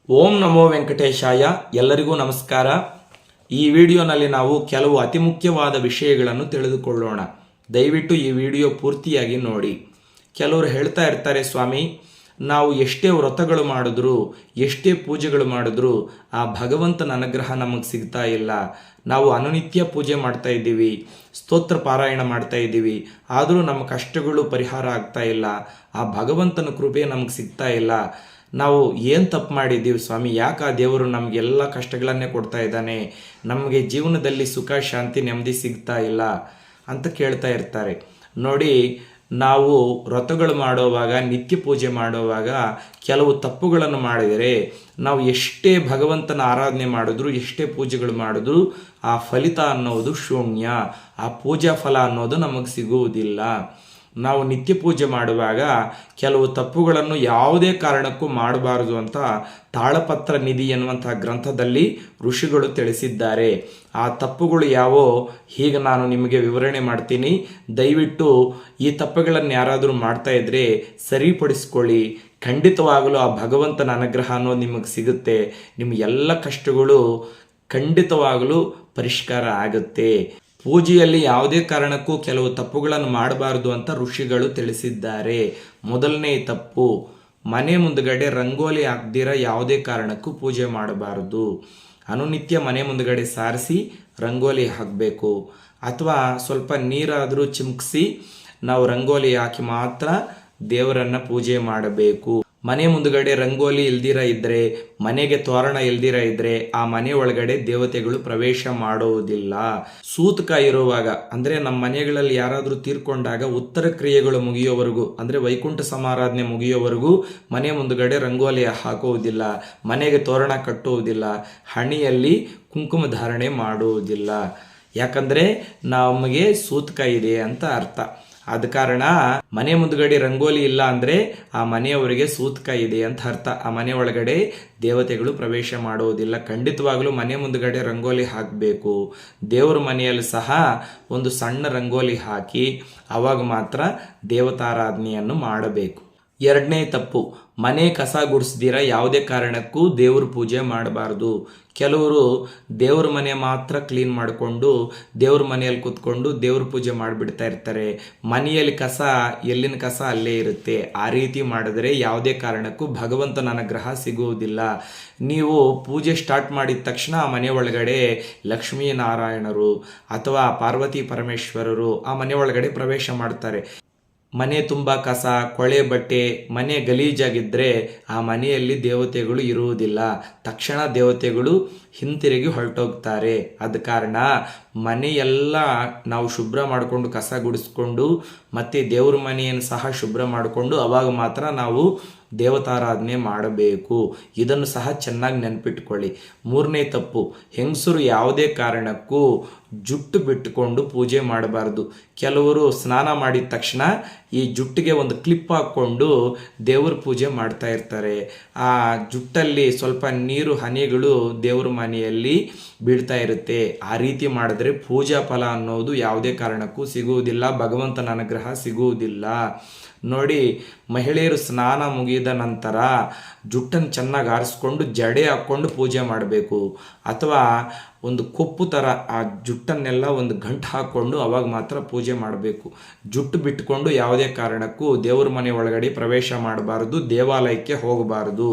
ಓಂ ನಮೋ ವೆಂಕಟೇಶಾಯ. ಎಲ್ಲರಿಗೂ ನಮಸ್ಕಾರ. ಈ ವಿಡಿಯೋನಲ್ಲಿ ನಾವು ಕೆಲವು ಅತಿ ಮುಖ್ಯವಾದ ವಿಷಯಗಳನ್ನು ತಿಳಿದುಕೊಳ್ಳೋಣ. ದಯವಿಟ್ಟು ಈ ವಿಡಿಯೋ ಪೂರ್ತಿಯಾಗಿ ನೋಡಿ. ಕೆಲವರು ಹೇಳ್ತಾ ಇರ್ತಾರೆ, ಸ್ವಾಮಿ ನಾವು ಎಷ್ಟೇ ವ್ರತಗಳು ಮಾಡಿದ್ರು, ಎಷ್ಟೇ ಪೂಜೆಗಳು ಮಾಡಿದ್ರು ಆ ಭಗವಂತನ ಅನುಗ್ರಹ ನಮಗೆ ಸಿಗ್ತಾ ಇಲ್ಲ. ನಾವು ಅನುನಿತ್ಯ ಪೂಜೆ ಮಾಡ್ತಾ ಇದ್ದೀವಿ, ಸ್ತೋತ್ರ ಪಾರಾಯಣ ಮಾಡ್ತಾ ಇದ್ದೀವಿ, ಆದರೂ ನಮ್ಮ ಕಷ್ಟಗಳು ಪರಿಹಾರ ಆಗ್ತಾ ಇಲ್ಲ. ಆ ಭಗವಂತನ ಕೃಪೆ ನಮಗೆ ಸಿಗ್ತಾ ಇಲ್ಲ. ನಾವು ಏನು ತಪ್ಪು ಮಾಡಿದ್ದೀವಿ ಸ್ವಾಮಿ? ಯಾಕೆ ಆ ದೇವರು ನಮಗೆಲ್ಲ ಕಷ್ಟಗಳನ್ನೇ ಕೊಡ್ತಾ ಇದ್ದಾನೆ, ನಮಗೆ ಜೀವನದಲ್ಲಿ ಸುಖ ಶಾಂತಿ ನೆಮ್ಮದಿ ಸಿಗ್ತಾ ಇಲ್ಲ ಅಂತ ಕೇಳ್ತಾ ಇರ್ತಾರೆ. ನೋಡಿ, ನಾವು ವ್ರತಗಳು ಮಾಡುವಾಗ, ನಿತ್ಯ ಪೂಜೆ ಮಾಡುವಾಗ ಕೆಲವು ತಪ್ಪುಗಳನ್ನು ಮಾಡಿದರೆ ನಾವು ಎಷ್ಟೇ ಭಗವಂತನ ಆರಾಧನೆ ಮಾಡಿದ್ರು, ಎಷ್ಟೇ ಪೂಜೆಗಳು ಮಾಡಿದ್ರು ಆ ಫಲಿತ ಅನ್ನೋದು ಶೂನ್ಯ. ಆ ಪೂಜಾ ಫಲ ಅನ್ನೋದು ನಮಗೆ ಸಿಗುವುದಿಲ್ಲ. ನಾವು ನಿತ್ಯ ಪೂಜೆ ಮಾಡುವಾಗ ಕೆಲವು ತಪ್ಪುಗಳನ್ನು ಯಾವುದೇ ಕಾರಣಕ್ಕೂ ಮಾಡಬಾರದು ಅಂತ ತಾಳಪತ್ರ ನಿಧಿ ಎನ್ನುವಂತಹ ಗ್ರಂಥದಲ್ಲಿ ಋಷಿಗಳು ತಿಳಿಸಿದ್ದಾರೆ. ಆ ತಪ್ಪುಗಳು ಯಾವೋ ಹೀಗೆ ನಾನು ನಿಮಗೆ ವಿವರಣೆ ಮಾಡ್ತೀನಿ. ದಯವಿಟ್ಟು ಈ ತಪ್ಪುಗಳನ್ನು ಯಾರಾದರೂ ಮಾಡ್ತಾ ಇದ್ರೆ ಸರಿಪಡಿಸ್ಕೊಳ್ಳಿ. ಖಂಡಿತವಾಗಲೂ ಆ ಭಗವಂತನ ಅನುಗ್ರಹ ಅನ್ನೋದು ನಿಮಗೆ ಸಿಗುತ್ತೆ. ನಿಮ್ಮ ಎಲ್ಲ ಕಷ್ಟಗಳು ಖಂಡಿತವಾಗಲೂ ಪರಿಷ್ಕಾರ ಆಗುತ್ತೆ. ಪೂಜೆಯಲ್ಲಿ ಯಾವುದೇ ಕಾರಣಕ್ಕೂ ಕೆಲವು ತಪ್ಪುಗಳನ್ನು ಮಾಡಬಾರದು ಅಂತ ಋಷಿಗಳು ತಿಳಿಸಿದ್ದಾರೆ. ಮೊದಲನೇ ತಪ್ಪು, ಮನೆ ಮುಂದುಗಡೆ ರಂಗೋಲಿ ಹಾಕ್ದಿರ ಯಾವುದೇ ಕಾರಣಕ್ಕೂ ಪೂಜೆ ಮಾಡಬಾರದು. ಅನುನಿತ್ಯ ಮನೆ ಮುಂದುಗಡೆ ಸಾರಿಸಿ ರಂಗೋಲಿ ಹಾಕಬೇಕು, ಅಥವಾ ಸ್ವಲ್ಪ ನೀರಾದರೂ ಚಿಮುಕಿಸಿ ನಾವು ರಂಗೋಲಿ ಹಾಕಿ ಮಾತ್ರ ದೇವರನ್ನ ಪೂಜೆ ಮಾಡಬೇಕು. ಮನೆ ಮುಂದುಗಡೆ ರಂಗೋಲಿ ಇಲ್ದಿರ ಇದ್ರೆ, ಮನೆಗೆ ತೋರಣ ಇಲ್ದಿರ ಇದ್ರೆ ಆ ಮನೆ ಒಳಗಡೆ ದೇವತೆಗಳು ಪ್ರವೇಶ ಮಾಡುವುದಿಲ್ಲ. ಸೂತಕ ಇರುವಾಗ, ಅಂದ್ರೆ ನಮ್ಮ ಮನೆಗಳಲ್ಲಿ ಯಾರಾದರೂ ತೀರ್ಕೊಂಡಾಗ ಉತ್ತರ ಕ್ರಿಯೆಗಳು ಮುಗಿಯೋವರೆಗೂ, ಅಂದ್ರೆ ವೈಕುಂಠ ಸಮಾರಾಧನೆ ಮುಗಿಯೋವರೆಗೂ ಮನೆ ಮುಂದುಗಡೆ ರಂಗೋಲಿ ಹಾಕುವುದಿಲ್ಲ, ಮನೆಗೆ ತೋರಣ ಕಟ್ಟುವುದಿಲ್ಲ, ಹಣೆಯಲ್ಲಿ ಕುಂಕುಮ ಧಾರಣೆ ಮಾಡುವುದಿಲ್ಲ. ಯಾಕಂದ್ರೆ ನಮಗೆ ಸೂತಕ ಇದೆ ಅಂತ ಅರ್ಥ. ಆದ ಕಾರಣ ಮನೆ ಮುಂದುಗಡೆ ರಂಗೋಲಿ ಇಲ್ಲ ಅಂದ್ರೆ ಆ ಮನೆಯವರಿಗೆ ಸೂತಕ ಇದೆ ಅಂತ ಅರ್ಥ. ಆ ಮನೆ ಒಳಗಡೆ ದೇವತೆಗಳು ಪ್ರವೇಶ ಮಾಡುವುದಿಲ್ಲ. ಖಂಡಿತವಾಗಲೂ ಮನೆ ಮುಂದುಗಡೆ ರಂಗೋಲಿ ಹಾಕಬೇಕು. ದೇವರ ಮನೆಯಲ್ಲಿ ಸಹ ಒಂದು ಸಣ್ಣ ರಂಗೋಲಿ ಹಾಕಿ ಅವಾಗ ಮಾತ್ರ ದೇವತಾರಾಧನೆಯನ್ನು ಮಾಡಬೇಕು. ಎರಡನೇ ತಪ್ಪು, ಮನೆ ಕಸ ಗುಡಿಸ್ದಿರ ಯಾವುದೇ ಕಾರಣಕ್ಕೂ ದೇವ್ರ ಪೂಜೆ ಮಾಡಬಾರ್ದು. ಕೆಲವರು ದೇವ್ರ ಮನೆ ಮಾತ್ರ ಕ್ಲೀನ್ ಮಾಡಿಕೊಂಡು ದೇವ್ರ ಮನೆಯಲ್ಲಿ ಕೂತ್ಕೊಂಡು ದೇವ್ರ ಪೂಜೆ ಮಾಡಿಬಿಡ್ತಾ ಇರ್ತಾರೆ. ಮನೆಯಲ್ಲಿ ಕಸ, ಎಲ್ಲಿನ ಕಸ ಅಲ್ಲೇ ಇರುತ್ತೆ. ಆ ರೀತಿ ಮಾಡಿದ್ರೆ ಯಾವುದೇ ಕಾರಣಕ್ಕೂ ಭಗವಂತನ ಅನುಗ್ರಹ ಸಿಗುವುದಿಲ್ಲ. ನೀವು ಪೂಜೆ ಸ್ಟಾರ್ಟ್ ಮಾಡಿದ ತಕ್ಷಣ ಆ ಮನೆ ಒಳಗಡೆ ಲಕ್ಷ್ಮೀನಾರಾಯಣರು ಅಥವಾ ಪಾರ್ವತಿ ಪರಮೇಶ್ವರರು ಆ ಮನೆ ಒಳಗಡೆ ಪ್ರವೇಶ ಮಾಡ್ತಾರೆ. ಮನೆ ತುಂಬ ಕಸ, ಕೊಳೆ ಬಟ್ಟೆ, ಮನೆ ಗಲೀಜಾಗಿದ್ದರೆ ಆ ಮನೆಯಲ್ಲಿ ದೇವತೆಗಳು ಇರುವುದಿಲ್ಲ. ತಕ್ಷಣ ದೇವತೆಗಳು ಹಿಂತಿರುಗಿ ಹೊರಟೋಗ್ತಾರೆ. ಆದ ಕಾರಣ ಮನೆಯೆಲ್ಲ ನಾವು ಶುಭ್ರ ಮಾಡಿಕೊಂಡು, ಕಸ ಗುಡಿಸ್ಕೊಂಡು, ಮತ್ತೆ ದೇವ್ರ ಮನೆಯನ್ನು ಸಹ ಶುಭ್ರ ಮಾಡಿಕೊಂಡು ಅವಾಗ ಮಾತ್ರ ನಾವು ದೇವತಾರಾಧನೆ ಮಾಡಬೇಕು. ಇದನ್ನು ಸಹ ಚೆನ್ನಾಗಿ ನೆನಪಿಟ್ಕೊಳ್ಳಿ. ಮೂರನೇ ತಪ್ಪು, ಹೆಂಗಸರು ಯಾವುದೇ ಕಾರಣಕ್ಕೂ ಜುಟ್ಟು ಬಿಟ್ಟುಕೊಂಡು ಪೂಜೆ ಮಾಡಬಾರ್ದು. ಕೆಲವರು ಸ್ನಾನ ಮಾಡಿದ ತಕ್ಷಣ ಈ ಜುಟ್ಟಿಗೆ ಒಂದು ಕ್ಲಿಪ್ ಹಾಕ್ಕೊಂಡು ದೇವ್ರ ಪೂಜೆ ಮಾಡ್ತಾ ಇರ್ತಾರೆ. ಆ ಜುಟ್ಟಲ್ಲಿ ಸ್ವಲ್ಪ ನೀರು ಹನಿಗಳು ದೇವ್ರ ಮನೆಯಲ್ಲಿ ಬೀಳ್ತಾ ಇರುತ್ತೆ. ಆ ರೀತಿ ಮಾಡಿದ್ರೆ ಪೂಜಾ ಫಲ ಅನ್ನೋದು ಯಾವುದೇ ಕಾರಣಕ್ಕೂ ಸಿಗುವುದಿಲ್ಲ, ಭಗವಂತನ ಅನುಗ್ರಹ ಸಿಗುವುದಿಲ್ಲ. ನೋಡಿ, ಮಹಿಳೆಯರು ಸ್ನಾನ ಮುಗಿದ ನಂತರ ಜುಟ್ಟನ್ನು ಚೆನ್ನಾಗಿ ಆರಿಸ್ಕೊಂಡು ಜಡೆ ಹಾಕ್ಕೊಂಡು ಪೂಜೆ ಮಾಡಬೇಕು. ಅಥವಾ ಒಂದು ಕೊಪ್ಪು ಥರ ಆ ಜುಟ್ಟನ್ನೆಲ್ಲ ಒಂದು ಗಂಟು ಹಾಕ್ಕೊಂಡು ಅವಾಗ ಮಾತ್ರ ಪೂಜೆ ಮಾಡಬೇಕು. ಜುಟ್ಟು ಬಿಟ್ಕೊಂಡು ಯಾವುದೇ ಕಾರಣಕ್ಕೂ ದೇವ್ರ ಮನೆ ಒಳಗಡೆ ಪ್ರವೇಶ ಮಾಡಬಾರದು, ದೇವಾಲಯಕ್ಕೆ ಹೋಗಬಾರದು.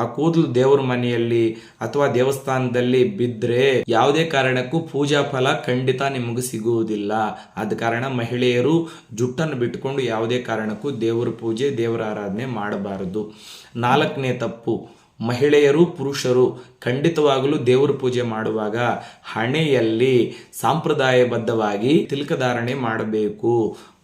ಆ ಕೂದಲು ದೇವ್ರ ಮನೆಯಲ್ಲಿ ಅಥವಾ ದೇವಸ್ಥಾನದಲ್ಲಿ ಬಿದ್ದರೆ ಯಾವುದೇ ಕಾರಣಕ್ಕೂ ಪೂಜಾ ಫಲ ಖಂಡಿತ ನಿಮಗೆ ಸಿಗುವುದಿಲ್ಲ. ಆದ ಕಾರಣ ಮಹಿಳೆಯರು ಜುಟ್ಟನ್ನು ಬಿಟ್ಕೊಂಡು ಯಾವುದೇ ಕಾರಣಕ್ಕೂ ದೇವರ ಪೂಜೆ, ದೇವರ ಆರಾಧನೆ ಮಾಡಬಾರದು. ನಾಲ್ಕನೇ ತಪ್ಪು, ಮಹಿಳೆಯರು ಪುರುಷರು ಖಂಡಿತವಾಗಲೂ ದೇವರ ಪೂಜೆ ಮಾಡುವಾಗ ಹಣೆಯಲ್ಲಿ ಸಾಂಪ್ರದಾಯಬದ್ಧವಾಗಿ ತಿಲಕಧಾರಣೆ ಮಾಡಬೇಕು,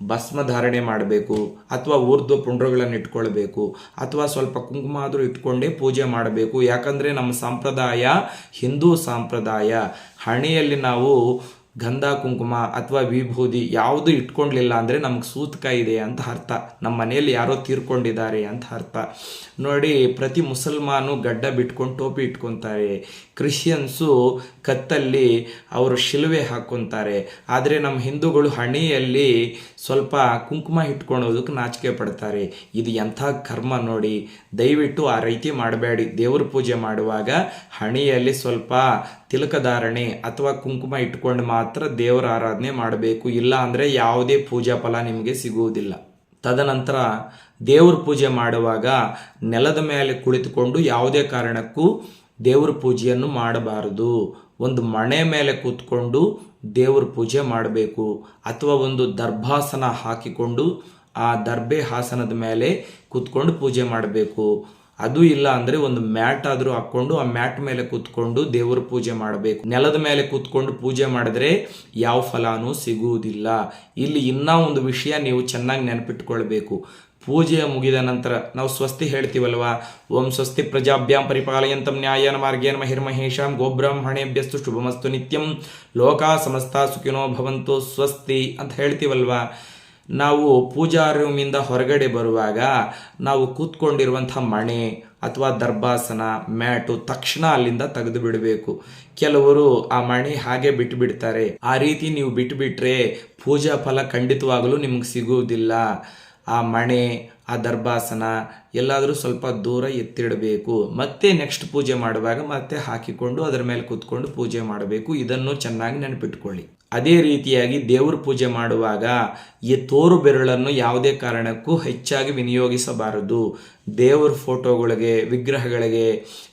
ಭಸ್ಮ ಧಾರಣೆ ಮಾಡಬೇಕು, ಅಥವಾ ಊರ್ಧ್ವ ಪುಂಡ್ರಗಳನ್ನು ಇಟ್ಕೊಳ್ಬೇಕು, ಅಥವಾ ಸ್ವಲ್ಪ ಕುಂಕುಮ ಆದರೂ ಇಟ್ಕೊಂಡೇ ಪೂಜೆ ಮಾಡಬೇಕು. ಯಾಕಂದರೆ ನಮ್ಮ ಸಂಪ್ರದಾಯ ಹಿಂದೂ ಸಂಪ್ರದಾಯ. ಹಣೆಯಲ್ಲಿ ನಾವು ಗಂಧ ಕುಂಕುಮ ಅಥವಾ ವಿಭೂತಿ ಯಾವುದು ಇಟ್ಕೊಂಡಿಲ್ಲ ಅಂದರೆ ನಮ್ಗೆ ಸೂತಕ ಇದೆ ಅಂತ ಅರ್ಥ, ನಮ್ಮ ಮನೆಯಲ್ಲಿ ಯಾರೋ ತೀರ್ಕೊಂಡಿದ್ದಾರೆ ಅಂತ ಅರ್ಥ. ನೋಡಿ, ಪ್ರತಿ ಮುಸಲ್ಮಾನು ಗಡ್ಡ ಬಿಟ್ಕೊಂಡು ಟೋಪಿ ಇಟ್ಕೊತಾರೆ, ಕ್ರಿಶ್ಚಿಯನ್ಸು ಕತ್ತಲ್ಲಿ ಅವರು ಶಿಲುವೆ ಹಾಕ್ಕೊತಾರೆ. ಆದರೆ ನಮ್ಮ ಹಿಂದೂಗಳು ಹಣೆಯಲ್ಲಿ ಸ್ವಲ್ಪ ಕುಂಕುಮ ಇಟ್ಕೊಳೋದಕ್ಕೆ ನಾಚಿಕೆ ಪಡ್ತಾರೆ. ಇದು ಎಂಥ ಕರ್ಮ ನೋಡಿ. ದಯವಿಟ್ಟು ಆ ರೀತಿ ಮಾಡಬೇಡಿ. ದೇವ್ರ ಪೂಜೆ ಮಾಡುವಾಗ ಹಣೆಯಲ್ಲಿ ಸ್ವಲ್ಪ ತಿಲಕಧಾರಣೆ ಅಥವಾ ಕುಂಕುಮ ಇಟ್ಕೊಂಡು ಮಾತ್ರ ದೇವರ ಆರಾಧನೆ ಮಾಡಬೇಕು. ಇಲ್ಲ ಅಂದರೆ ಯಾವುದೇ ಪೂಜಾ ಫಲ ನಿಮಗೆ ಸಿಗುವುದಿಲ್ಲ. ತದನಂತರ ದೇವ್ರ ಪೂಜೆ ಮಾಡುವಾಗ ನೆಲದ ಮೇಲೆ ಕುಳಿತುಕೊಂಡು ಯಾವುದೇ ಕಾರಣಕ್ಕೂ ದೇವ್ರ ಪೂಜೆಯನ್ನು ಮಾಡಬಾರದು. ಒಂದು ಮಣೆ ಮೇಲೆ ಕೂತ್ಕೊಂಡು ದೇವ್ರ ಪೂಜೆ ಮಾಡಬೇಕು, ಅಥವಾ ಒಂದು ದರ್ಭಾಸನ ಹಾಕಿಕೊಂಡು ಆ ದರ್ಬೆ ಹಾಸನದ ಮೇಲೆ ಕೂತ್ಕೊಂಡು ಪೂಜೆ ಮಾಡಬೇಕು. ಅದು ಇಲ್ಲ ಅಂದರೆ ಒಂದು ಮ್ಯಾಟ್ ಆದರೂ ಹಾಕ್ಕೊಂಡು ಆ ಮ್ಯಾಟ್ ಮೇಲೆ ಕೂತ್ಕೊಂಡು ದೇವ್ರ ಪೂಜೆ ಮಾಡಬೇಕು. ನೆಲದ ಮೇಲೆ ಕೂತ್ಕೊಂಡು ಪೂಜೆ ಮಾಡಿದ್ರೆ ಯಾವ ಫಲಾನೂ ಸಿಗುವುದಿಲ್ಲ. ಇಲ್ಲಿ ಇನ್ನೂ ಒಂದು ವಿಷಯ ನೀವು ಚೆನ್ನಾಗಿ ನೆನಪಿಟ್ಕೊಳ್ಬೇಕು. ಪೂಜೆಯ ಮುಗಿದ ನಂತರ ನಾವು ಸ್ವಸ್ತಿ ಹೇಳ್ತೀವಲ್ವಾ, ಓಂ ಸ್ವಸ್ತಿ ಪ್ರಜಾಭ್ಯಾಂ ಪರಿಪಾಲಯಂತಂ ನ್ಯಾಯನ ಮಾರ್ಗೇನ ಮಹಿರ್ಮಹೇಶಾಂ ಗೋಬ್ರಾಹ್ಮಣೇಭ್ಯಸ್ತು ಶುಭಮಸ್ತು ನಿತ್ಯಂ ಲೋಕಾ ಸಮಸ್ತ ಸುಖಿನೋ ಭವಂತು ಸ್ವಸ್ತಿ ಅಂತ ಹೇಳ್ತೀವಲ್ವಾ. ನಾವು ಪೂಜಾ ರೂಮಿಂದ ಹೊರಗಡೆ ಬರುವಾಗ ನಾವು ಕೂತ್ಕೊಂಡಿರುವಂಥ ಮಣೆ ಅಥವಾ ದರ್ಭಾಸನ ಮ್ಯಾಟು ತಕ್ಷಣ ಅಲ್ಲಿಂದ ತೆಗೆದು ಬಿಡಬೇಕು. ಕೆಲವರು ಆ ಮಣೆ ಹಾಗೆ ಬಿಟ್ಟುಬಿಡ್ತಾರೆ. ಆ ರೀತಿ ನೀವು ಬಿಟ್ಟುಬಿಟ್ರೆ ಪೂಜಾ ಫಲ ಖಂಡಿತವಾಗಲೂ ನಿಮಗೆ ಸಿಗುವುದಿಲ್ಲ. ಆ ಮಣೆ ಆ ದರ್ಭಾಸನ ಎಲ್ಲಾದರೂ ಸ್ವಲ್ಪ ದೂರ ಎತ್ತಿಡಬೇಕು. ಮತ್ತೆ ನೆಕ್ಸ್ಟ್ ಪೂಜೆ ಮಾಡುವಾಗ ಮತ್ತೆ ಹಾಕಿಕೊಂಡು ಅದರ ಮೇಲೆ ಕೂತ್ಕೊಂಡು ಪೂಜೆ ಮಾಡಬೇಕು. ಇದನ್ನು ಚೆನ್ನಾಗಿ ನೆನಪಿಟ್ಕೊಳ್ಳಿ. ಅದೇ ರೀತಿಯಾಗಿ ದೇವ್ರ ಪೂಜೆ ಮಾಡುವಾಗ ಈ ತೋರು ಬೆರಳನ್ನು ಯಾವುದೇ ಕಾರಣಕ್ಕೂ ಹೆಚ್ಚಾಗಿ ವಿನಿಯೋಗಿಸಬಾರದು. ದೇವ್ರ ಫೋಟೋಗಳಿಗೆ ವಿಗ್ರಹಗಳಿಗೆ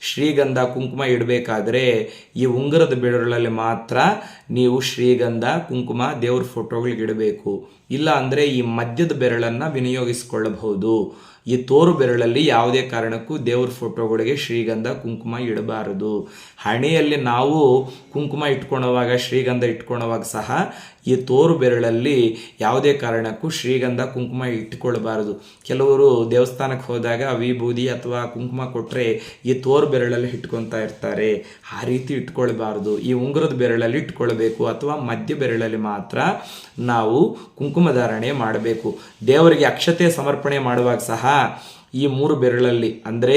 ಶ್ರೀಗಂಧ ಕುಂಕುಮ ಇಡಬೇಕಾದ್ರೆ ಈ ಉಂಗುರದ ಬೆರಳಲ್ಲಿ ಮಾತ್ರ ನೀವು ಶ್ರೀಗಂಧ ಕುಂಕುಮ ದೇವ್ರ ಫೋಟೋಗಳಿಗೆ ಇಡಬೇಕು. ಇಲ್ಲ ಅಂದರೆ ಈ ಮಧ್ಯದ ಬೆರಳನ್ನು ವಿನಿಯೋಗಿಸಿಕೊಳ್ಳಬಹುದು. ಈ ತೋರು ಬೆರಳಲ್ಲಿ ಯಾವುದೇ ಕಾರಣಕ್ಕೂ ದೇವ್ರ ಫೋಟೋಗಳಿಗೆ ಶ್ರೀಗಂಧ ಕುಂಕುಮ ಇಡಬಾರದು. ಹಣೆಯಲ್ಲಿ ನಾವು ಕುಂಕುಮ ಇಟ್ಕೊಳ್ಳೋವಾಗ ಶ್ರೀಗಂಧ ಇಟ್ಕೊಳ್ಳೋವಾಗ ಸಹ ಈ ತೋರು ಬೆರಳಲ್ಲಿ ಯಾವುದೇ ಕಾರಣಕ್ಕೂ ಶ್ರೀಗಂಧ ಕುಂಕುಮ ಇಟ್ಕೊಳ್ಬಾರದು. ಕೆಲವರು ದೇವಸ್ಥಾನಕ್ಕೆ ಹೋದಾಗ ವಿಭೂತಿ ಅಥವಾ ಕುಂಕುಮ ಕೊಟ್ಟರೆ ಈ ತೋರು ಬೆರಳಲ್ಲಿ ಇಟ್ಕೊತಾ ಇರ್ತಾರೆ. ಆ ರೀತಿ ಇಟ್ಕೊಳ್ಬಾರ್ದು. ಈ ಉಂಗುರದ ಬೆರಳಲ್ಲಿ ಇಟ್ಕೊಳ್ಬೇಕು, ಅಥವಾ ಮಧ್ಯ ಬೆರಳಲ್ಲಿ ಮಾತ್ರ ನಾವು ಕುಂಕುಮ ಧಾರಣೆ ಮಾಡಬೇಕು. ದೇವರಿಗೆ ಅಕ್ಷತೆ ಸಮರ್ಪಣೆ ಮಾಡುವಾಗ ಸಹ ಈ 3 ಬೆರಳಲ್ಲಿ ಅಂದರೆ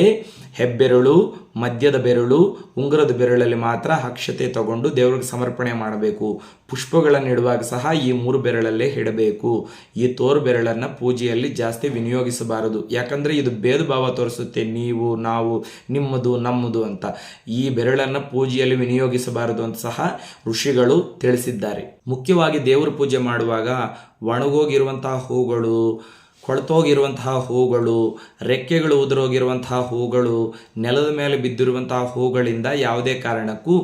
ಹೆಬ್ಬೆರಳು, ಮಧ್ಯದ ಬೆರಳು, ಉಂಗುರದ ಬೆರಳಲ್ಲಿ ಮಾತ್ರ ಅಕ್ಷತೆ ತಗೊಂಡು ದೇವರಿಗೆ ಸಮರ್ಪಣೆ ಮಾಡಬೇಕು. ಪುಷ್ಪಗಳನ್ನು ಇಡುವಾಗ ಸಹ ಈ 3 ಬೆರಳಲ್ಲೇ ಇಡಬೇಕು. ಈ ತೋರು ಬೆರಳನ್ನು ಪೂಜೆಯಲ್ಲಿ ಜಾಸ್ತಿ ವಿನಿಯೋಗಿಸಬಾರದು. ಯಾಕಂದರೆ ಇದು ಭೇದ ಭಾವ ತೋರಿಸುತ್ತೆ, ನೀವು ನಾವು ನಿಮ್ಮದು ನಮ್ಮದು ಅಂತ. ಈ ಬೆರಳನ್ನು ಪೂಜೆಯಲ್ಲಿ ವಿನಿಯೋಗಿಸಬಾರದು ಅಂತ ಸಹ ಋಷಿಗಳು ತಿಳಿಸಿದ್ದಾರೆ. ಮುಖ್ಯವಾಗಿ ದೇವರ ಪೂಜೆ ಮಾಡುವಾಗ ಒಣಗೋಗಿರುವಂತಹ ಹೂಗಳು, ಕೊಳ್ತೋಗಿರುವಂತಹ ಹೂಗಳು, ರೆಕ್ಕೆಗಳು ಉದುರೋಗಿರುವಂತಹ ಹೂಗಳು, ನೆಲದ ಮೇಲೆ ಬಿದ್ದಿರುವಂತಹ ಹೂಗಳಿಂದ ಯಾವುದೇ ಕಾರಣಕ್ಕೂ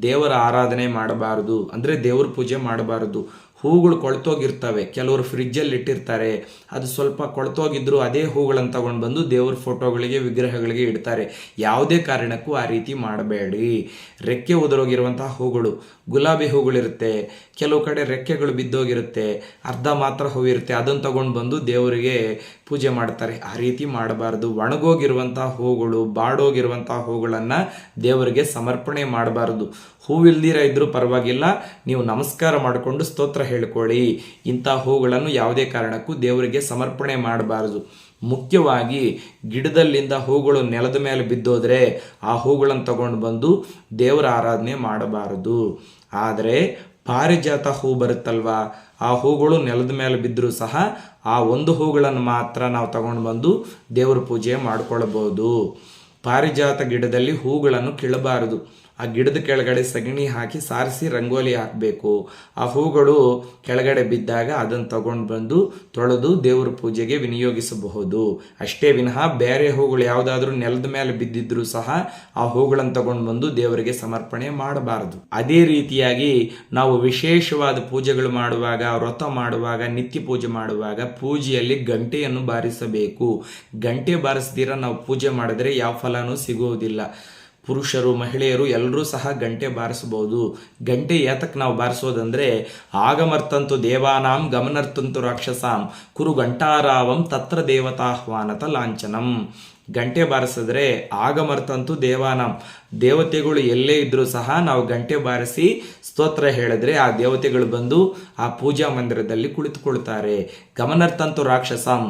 ದೇವರ ಆರಾಧನೆ ಮಾಡಬಾರದು, ಅಂದರೆ ದೇವರ ಪೂಜೆ ಮಾಡಬಾರದು. ಹೂಗಳು ಕೊಳ್ತೋಗಿರ್ತವೆ, ಕೆಲವರು ಫ್ರಿಜ್ಜಲ್ಲಿ ಇಟ್ಟಿರ್ತಾರೆ, ಅದು ಸ್ವಲ್ಪ ಕೊಳ್ತೋಗಿದ್ರು ಅದೇ ಹೂಗಳನ್ನು ತಗೊಂಡು ಬಂದು ದೇವ್ರ ಫೋಟೋಗಳಿಗೆ ವಿಗ್ರಹಗಳಿಗೆ ಇಡ್ತಾರೆ. ಯಾವುದೇ ಕಾರಣಕ್ಕೂ ಆ ರೀತಿ ಮಾಡಬೇಡಿ. ರೆಕ್ಕೆ ಉದುರೋಗಿರುವಂತಹ ಹೂಗಳು, ಗುಲಾಬಿ ಹೂಗಳಿರುತ್ತೆ, ಕೆಲವು ಕಡೆ ರೆಕ್ಕೆಗಳು ಬಿದ್ದೋಗಿರುತ್ತೆ, ಅರ್ಧ ಮಾತ್ರ ಹೂವಿರುತ್ತೆ, ಅದನ್ನು ತಗೊಂಡು ಬಂದು ದೇವರಿಗೆ ಪೂಜೆ ಮಾಡ್ತಾರೆ. ಆ ರೀತಿ ಮಾಡಬಾರ್ದು. ಒಣಗೋಗಿರುವಂತಹ ಹೂಗಳು, ಬಾಡೋಗಿರುವಂತಹ ಹೂಗಳನ್ನು ದೇವರಿಗೆ ಸಮರ್ಪಣೆ ಮಾಡಬಾರ್ದು. ಹೂವಿಲ್ದಿರ ಇದ್ರೂ ಪರವಾಗಿಲ್ಲ, ನೀವು ನಮಸ್ಕಾರ ಮಾಡಿಕೊಂಡು ಸ್ತೋತ್ರ ಹೇಳ್ಕೊಳ್ಳಿ. ಇಂಥ ಹೂಗಳನ್ನು ಯಾವುದೇ ಕಾರಣಕ್ಕೂ ದೇವರಿಗೆ ಸಮರ್ಪಣೆ ಮಾಡಬಾರದು. ಮುಖ್ಯವಾಗಿ ಗಿಡದಲ್ಲಿಂದ ಹೂಗಳು ನೆಲದ ಮೇಲೆ ಬಿದ್ದೋದ್ರೆ ಆ ಹೂಗಳನ್ನು ತಗೊಂಡು ಬಂದು ದೇವರ ಆರಾಧನೆ ಮಾಡಬಾರದು. ಆದರೆ ಪಾರಿಜಾತ ಹೂ ಬರುತ್ತಲ್ವಾ, ಆ ಹೂಗಳು ನೆಲದ ಮೇಲೆ ಬಿದ್ದರೂ ಸಹ ಆ ಒಂದು ಹೂಗಳನ್ನು ಮಾತ್ರ ನಾವು ತಗೊಂಡು ಬಂದು ದೇವರ ಪೂಜೆ ಮಾಡಿಕೊಳ್ಳಬಹುದು. ಪಾರಿಜಾತ ಗಿಡದಲ್ಲಿ ಹೂಗಳನ್ನು ಕೀಳಬಾರದು. ಆ ಗಿಡದ ಕೆಳಗಡೆ ಸಗಣಿ ಹಾಕಿ ಸಾರಿಸಿ ರಂಗೋಲಿ ಹಾಕಬೇಕು. ಆ ಹೂಗಳು ಕೆಳಗಡೆ ಬಿದ್ದಾಗ ಅದನ್ನು ತಗೊಂಡು ಬಂದು ತೊಳೆದು ದೇವರ ಪೂಜೆಗೆ ವಿನಿಯೋಗಿಸಬಹುದು. ಅಷ್ಟೇ ವಿನಃ ಬೇರೆ ಹೂಗಳು ಯಾವುದಾದ್ರೂ ನೆಲದ ಮೇಲೆ ಬಿದ್ದಿದ್ರೂ ಸಹ ಆ ಹೂಗಳನ್ನು ತಗೊಂಡು ಬಂದು ದೇವರಿಗೆ ಸಮರ್ಪಣೆ ಮಾಡಬಾರದು. ಅದೇ ರೀತಿಯಾಗಿ ನಾವು ವಿಶೇಷವಾದ ಪೂಜೆಗಳು ಮಾಡುವಾಗ, ವ್ರತ ಮಾಡುವಾಗ, ನಿತ್ಯ ಪೂಜೆ ಮಾಡುವಾಗ ಪೂಜೆಯಲ್ಲಿ ಗಂಟೆಯನ್ನು ಬಾರಿಸಬೇಕು. ಗಂಟೆ ಬಾರಿಸ್ದಿರ ನಾವು ಪೂಜೆ ಮಾಡಿದ್ರೆ ಯಾವ ಫಲನೂ ಸಿಗುವುದಿಲ್ಲ. ಪುರುಷರು ಮಹಿಳೆಯರು ಎಲ್ಲರೂ ಸಹ ಗಂಟೆ ಬಾರಿಸಬಹುದು. ಗಂಟೆ ಏತಕ್ಕೆ ನಾವು ಬಾರಿಸೋದಂದರೆ, ಆಗಮರ್ತಂತು ದೇವಾನಾಂ ಗಮನರ್ತಂತು ರಾಕ್ಷಸಾಂ ಕುರು ಗಂಟಾರಾವಂ ತತ್ರ ದೇವತಾಹ್ವಾನತ ಲಾಂಛನಂ. ಗಂಟೆ ಬಾರಿಸಿದ್ರೆ ಆಗಮರ್ತಂತೂ ದೇವಾನಾಂ, ದೇವತೆಗಳು ಎಲ್ಲೇ ಇದ್ರೂ ಸಹ ನಾವು ಗಂಟೆ ಬಾರಿಸಿ ಸ್ತೋತ್ರ ಹೇಳಿದ್ರೆ ಆ ದೇವತೆಗಳು ಬಂದು ಆ ಪೂಜಾ ಮಂದಿರದಲ್ಲಿ ಕುಳಿತುಕೊಳ್ತಾರೆ. ಗಮನರ್ಥಂತೂ ರಾಕ್ಷಸಂ,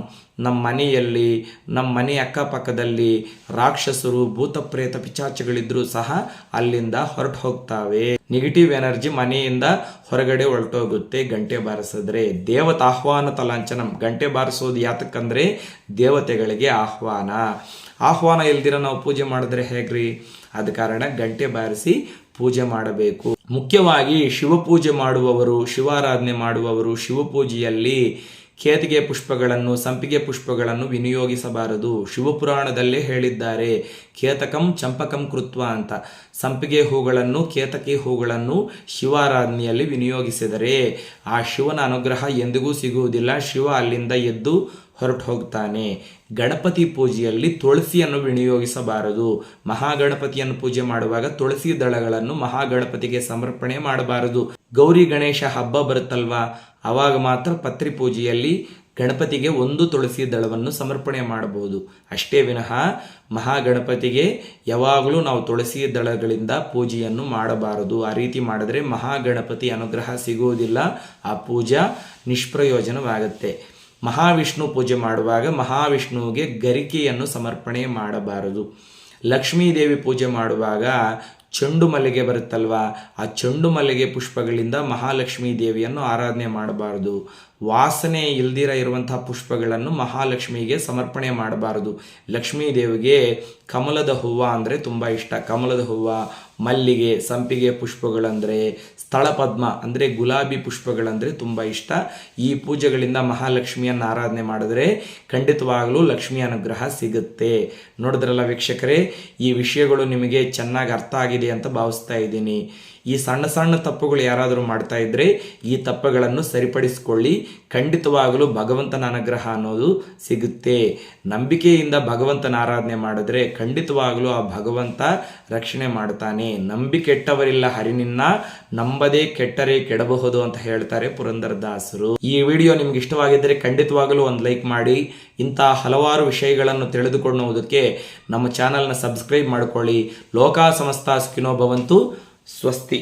ನಮ್ಮ ಮನೆಯಲ್ಲಿ, ನಮ್ಮ ಮನೆ ಅಕ್ಕಪಕ್ಕದಲ್ಲಿ ರಾಕ್ಷಸರು, ಭೂತ ಪ್ರೇತ ಪಿಚಾಚಗಳಿದ್ರೂ ಸಹ ಅಲ್ಲಿಂದ ಹೊರಟು ಹೋಗ್ತಾವೆ. ನೆಗೆಟಿವ್ ಎನರ್ಜಿ ಮನೆಯಿಂದ ಹೊರಗಡೆ ಹೊರಟೋಗುತ್ತೆ ಗಂಟೆ ಬಾರಿಸಿದ್ರೆ. ದೇವತಾಹ್ವಾನ ತಲಾಂಚನಂ, ಗಂಟೆ ಬಾರಿಸೋದು ಯಾತಕ್ಕಂದ್ರೆ ದೇವತೆಗಳಿಗೆ ಆಹ್ವಾನ ಇಲ್ದಿರ ನಾವು ಪೂಜೆ ಮಾಡಿದ್ರೆ ಹೇಗ್ರಿ? ಆದ ಕಾರಣ ಗಂಟೆ ಬಾರಿಸಿ ಪೂಜೆ ಮಾಡಬೇಕು. ಮುಖ್ಯವಾಗಿ ಶಿವಪೂಜೆ ಮಾಡುವವರು, ಶಿವಾರಾಧನೆ ಮಾಡುವವರು ಶಿವಪೂಜೆಯಲ್ಲಿ ಕೇತಗೆ ಪುಷ್ಪಗಳನ್ನು, ಸಂಪಿಗೆ ಪುಷ್ಪಗಳನ್ನು ವಿನಿಯೋಗಿಸಬಾರದು. ಶಿವಪುರಾಣದಲ್ಲೇ ಹೇಳಿದ್ದಾರೆ, ಕೇತಕಂ ಚಂಪಕಂ ಕೃತ್ವ ಅಂತ. ಸಂಪಿಗೆ ಹೂಗಳನ್ನು, ಕೇತಕಿ ಹೂಗಳನ್ನು ಶಿವಾರಾಧನೆಯಲ್ಲಿ ವಿನಿಯೋಗಿಸಿದರೆ ಆ ಶಿವನ ಅನುಗ್ರಹ ಎಂದಿಗೂ ಸಿಗುವುದಿಲ್ಲ. ಶಿವ ಅಲ್ಲಿಂದ ಎದ್ದು ಹೊರಟು ಹೋಗ್ತಾನೆ. ಗಣಪತಿ ಪೂಜೆಯಲ್ಲಿ ತುಳಸಿಯನ್ನು ವಿನಿಯೋಗಿಸಬಾರದು. ಮಹಾಗಣಪತಿಯನ್ನು ಪೂಜೆ ಮಾಡುವಾಗ ತುಳಸಿ ದಳಗಳನ್ನು ಮಹಾಗಣಪತಿಗೆ ಸಮರ್ಪಣೆ ಮಾಡಬಾರದು. ಗೌರಿ ಗಣೇಶ ಹಬ್ಬ ಬರುತ್ತಲ್ವಾ, ಆವಾಗ ಮಾತ್ರ ಪತ್ರಿ ಪೂಜೆಯಲ್ಲಿ ಗಣಪತಿಗೆ ಒಂದು ತುಳಸಿ ದಳವನ್ನು ಸಮರ್ಪಣೆ ಮಾಡಬಹುದು. ಅಷ್ಟೇ ವಿನಃ ಮಹಾಗಣಪತಿಗೆ ಯಾವಾಗಲೂ ನಾವು ತುಳಸಿ ದಳಗಳಿಂದ ಪೂಜೆಯನ್ನು ಮಾಡಬಾರದು. ಆ ರೀತಿ ಮಾಡಿದ್ರೆ ಮಹಾಗಣಪತಿ ಅನುಗ್ರಹ ಸಿಗುವುದಿಲ್ಲ, ಆ ಪೂಜಾ ನಿಷ್ಪ್ರಯೋಜನವಾಗುತ್ತೆ. ಮಹಾವಿಷ್ಣು ಪೂಜೆ ಮಾಡುವಾಗ ಮಹಾವಿಷ್ಣುವಿಗೆ ಗರಿಕೆಯನ್ನು ಸಮರ್ಪಣೆ ಮಾಡಬಾರದು. ಲಕ್ಷ್ಮೀದೇವಿ ಪೂಜೆ ಮಾಡುವಾಗ ಚೆಂಡು ಮಲ್ಲಿಗೆ ಬರುತ್ತಲ್ವಾ, ಆ ಚೆಂಡು ಮಲ್ಲಿಗೆ ಪುಷ್ಪಗಳಿಂದ ಮಹಾಲಕ್ಷ್ಮೀ ದೇವಿಯನ್ನು ಆರಾಧನೆ ಮಾಡಬಾರದು. ವಾಸನೆ ಇಲ್ದಿರ ಇರುವಂತಹ ಪುಷ್ಪಗಳನ್ನು ಮಹಾಲಕ್ಷ್ಮಿಗೆ ಸಮರ್ಪಣೆ ಮಾಡಬಾರದು. ಲಕ್ಷ್ಮೀ ದೇವಿಗೆ ಕಮಲದ ಹೂವು ಅಂದರೆ ತುಂಬ ಇಷ್ಟ. ಕಮಲದ ಹೂವು, ಮಲ್ಲಿಗೆ, ಸಂಪಿಗೆ ಪುಷ್ಪಗಳಂದರೆ, ಸ್ಥಳಪದ್ಮ ಅಂದರೆ ಗುಲಾಬಿ ಪುಷ್ಪಗಳಂದರೆ ತುಂಬ ಇಷ್ಟ. ಈ ಪೂಜೆಗಳಿಂದ ಮಹಾಲಕ್ಷ್ಮಿಯನ್ನು ಆರಾಧನೆ ಮಾಡಿದ್ರೆ ಖಂಡಿತವಾಗಲೂ ಲಕ್ಷ್ಮಿ ಅನುಗ್ರಹ ಸಿಗುತ್ತೆ. ನೋಡಿದ್ರಲ್ಲ ವೀಕ್ಷಕರೇ, ಈ ವಿಷಯಗಳು ನಿಮಗೆ ಚೆನ್ನಾಗಿ ಅರ್ಥ ಆಗಿದೆ ಅಂತ ಭಾವಿಸ್ತಾ ಇದ್ದೀನಿ. ಈ ಸಣ್ಣ ಸಣ್ಣ ತಪ್ಪುಗಳು ಯಾರಾದರೂ ಮಾಡ್ತಾ ಇದ್ರೆ ಈ ತಪ್ಪುಗಳನ್ನು ಸರಿಪಡಿಸಿಕೊಳ್ಳಿ. ಖಂಡಿತವಾಗಲೂ ಭಗವಂತನ ಅನುಗ್ರಹ ಅನ್ನೋದು ಸಿಗುತ್ತೆ. ನಂಬಿಕೆಯಿಂದ ಭಗವಂತನ ಆರಾಧನೆ ಮಾಡಿದ್ರೆ ಖಂಡಿತವಾಗಲೂ ಆ ಭಗವಂತ ರಕ್ಷಣೆ ಮಾಡ್ತಾನೆ. ನಂಬಿಕೆಟ್ಟವರಿಲ್ಲ ಹರಿನಿನ್ನ, ನಂಬದೇ ಕೆಟ್ಟರೆ ಕೆಡಬಹುದು ಅಂತ ಹೇಳ್ತಾರೆ ಪುರಂದರದಾಸರು. ಈ ವಿಡಿಯೋ ನಿಮ್ಗೆ ಇಷ್ಟವಾಗಿದ್ದರೆ ಖಂಡಿತವಾಗಲೂ ಒಂದು ಲೈಕ್ ಮಾಡಿ. ಇಂತಹ ಹಲವಾರು ವಿಷಯಗಳನ್ನು ತಿಳಿದುಕೊಳ್ಳುವುದಕ್ಕೆ ನಮ್ಮ ಚಾನಲ್ನ ಸಬ್ಸ್ಕ್ರೈಬ್ ಮಾಡಿಕೊಳ್ಳಿ. ಲೋಕ ಸಮಸ್ತ ಸುಖಿನೋ ಭವಂತು. ಸ್ವಸ್ತಿ.